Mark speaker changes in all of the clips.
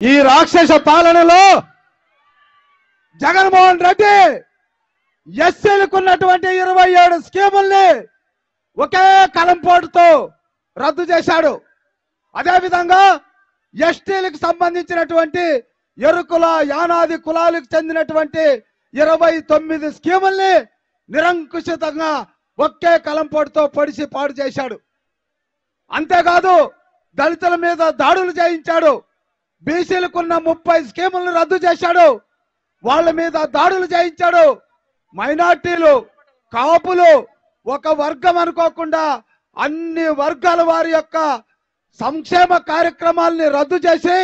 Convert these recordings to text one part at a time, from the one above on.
Speaker 1: ఈ రాక్షస పాలనలో జగన్మోహన్ రెడ్డి ఎస్సీలకున్నటువంటి 27 స్కీముల్ని ఒకే కలంపోటుతో రద్దు చేశాడు. అదేవిధంగా ఎస్టీలకు సంబంధించినటువంటి ఎరుకుల యానాది కులాలకు చెందినటువంటి 29 స్కీముల్ని నిరంకుశితంగా ఒకే కలంపోటుతో పొడిచి పాడు చేశాడు. అంతేకాదు దళితుల మీద దాడులు చేయించాడు. బీసీలకున్న 30 స్కీములను రద్దు చేశాడు. వాళ్ళ మీద దాడులు చేయించాడు. మైనార్టీలు, కాపులు ఒక వర్గం అనుకోకుండా అన్ని వర్గాల వారి యొక్క సంక్షేమ కార్యక్రమాలని రద్దు చేసి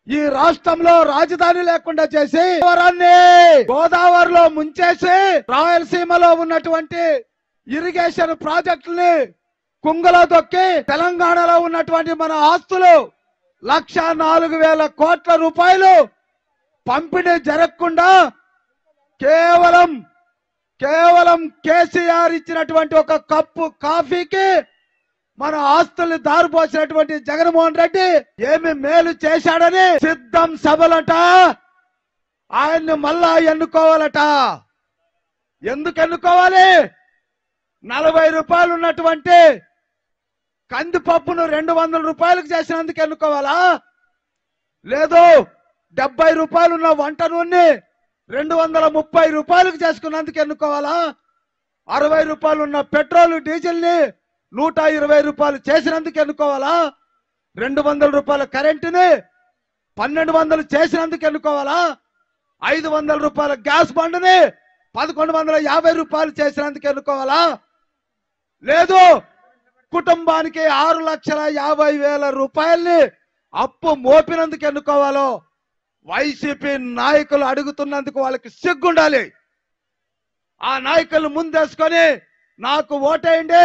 Speaker 1: ఈ రాష్ట్రంలో రాజధాని లేకుండా చేసి గోదావరిలో ముంచేసి రాయలసీమలో ఉన్నటువంటి ఇరిగేషన్ ప్రాజెక్టుల్ని కుంగలో దొక్కి తెలంగాణలో ఉన్నటువంటి మన ఆస్తులు 1,04,000 కోట్ల రూపాయలు పంపిణీ జరగకుండా కేవలం కేసీఆర్ ఇచ్చినటువంటి ఒక కప్పు కాఫీకి మన ఆస్తుల్ని దారిపోసినటువంటి జగన్మోహన్ రెడ్డి ఏమి మేలు చేశాడని సిద్ధం సభలట ఆయన్ని మళ్ళా ఎన్నుకోవాలట. ఎందుకు ఎన్నుకోవాలి? 40 రూపాయలు ఉన్నటువంటి కందిపప్పును 200 రూపాయలకు చేసినందుకు ఎన్నుకోవాలా? లేదు 70 రూపాయలు ఉన్న వంట నూనె 230 రూపాయలకు చేసుకున్నందుకు ఎన్నుకోవాలా? 60 రూపాయలు ఉన్న పెట్రోల్ డీజిల్ ని 120 రూపాయలు చేసినందుకు ఎన్నుకోవాలా? 200 రూపాయల కరెంటుని 1200 చేసినందుకు ఎన్నుకోవాలా? 500 రూపాయల గ్యాస్ బండ్ని 1150 రూపాయలు చేసినందుకు ఎన్నుకోవాలా? లేదు కుటుంబానికి 6,50,000 రూపాయల్ని అప్పు మోపినందుకు ఎన్నుకోవాలో వైసీపీ నాయకులు అడుగుతున్నందుకు వాళ్ళకి సిగ్గుండాలి. ఆ నాయకులు ముందేసుకొని నాకు ఓటేయండి,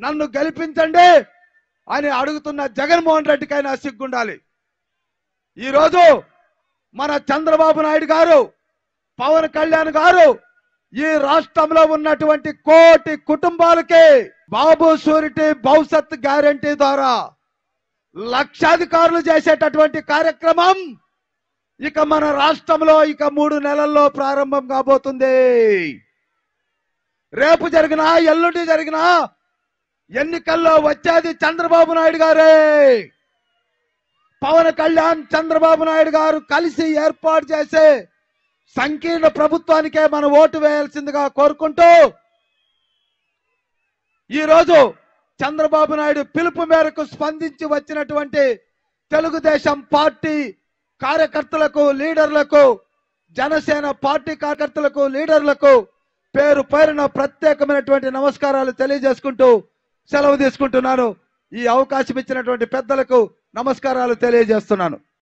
Speaker 1: నన్ను గెలిపించండి అని అడుగుతున్న జగన్మోహన్ రెడ్డికైనా సిగ్గుండాలి. ఈరోజు మన చంద్రబాబు నాయుడు గారు, పవన్ కళ్యాణ్ గారు ఈ రాష్ట్రంలో ఉన్నటువంటి 1 కోటి కుటుంబాలకి బాబు షూరిటీ భవిష్యత్ గ్యారంటీ ద్వారా లక్షాధికారులు చేసేటటువంటి కార్యక్రమం ఇక మన రాష్ట్రంలో ఇక 3 నెలల్లో ప్రారంభం కాబోతుంది. రేపు జరిగినా ఎల్లుండి జరిగినా ఎన్నికల్లో వచ్చేది చంద్రబాబు నాయుడు గారే. పవన్ కళ్యాణ్, చంద్రబాబు నాయుడు గారు కలిసి ఏర్పాటు చేసే సంకీర్ణ ప్రభుత్వానికే మనం ఓటు వేయాల్సిందిగా కోరుకుంటూ ఈరోజు చంద్రబాబు నాయుడు పిలుపు మేరకు స్పందించి వచ్చినటువంటి తెలుగుదేశం పార్టీ కార్యకర్తలకు, లీడర్లకు, జనసేన పార్టీ కార్యకర్తలకు, లీడర్లకు పేరు పేరున ప్రత్యేకమైనటువంటి నమస్కారాలు తెలియజేసుకుంటూ సెలవు తీసుకుంటున్నాను. ఈ అవకాశం ఇచ్చినటువంటి పెద్దలకు నమస్కారాలు తెలియజేస్తున్నాను.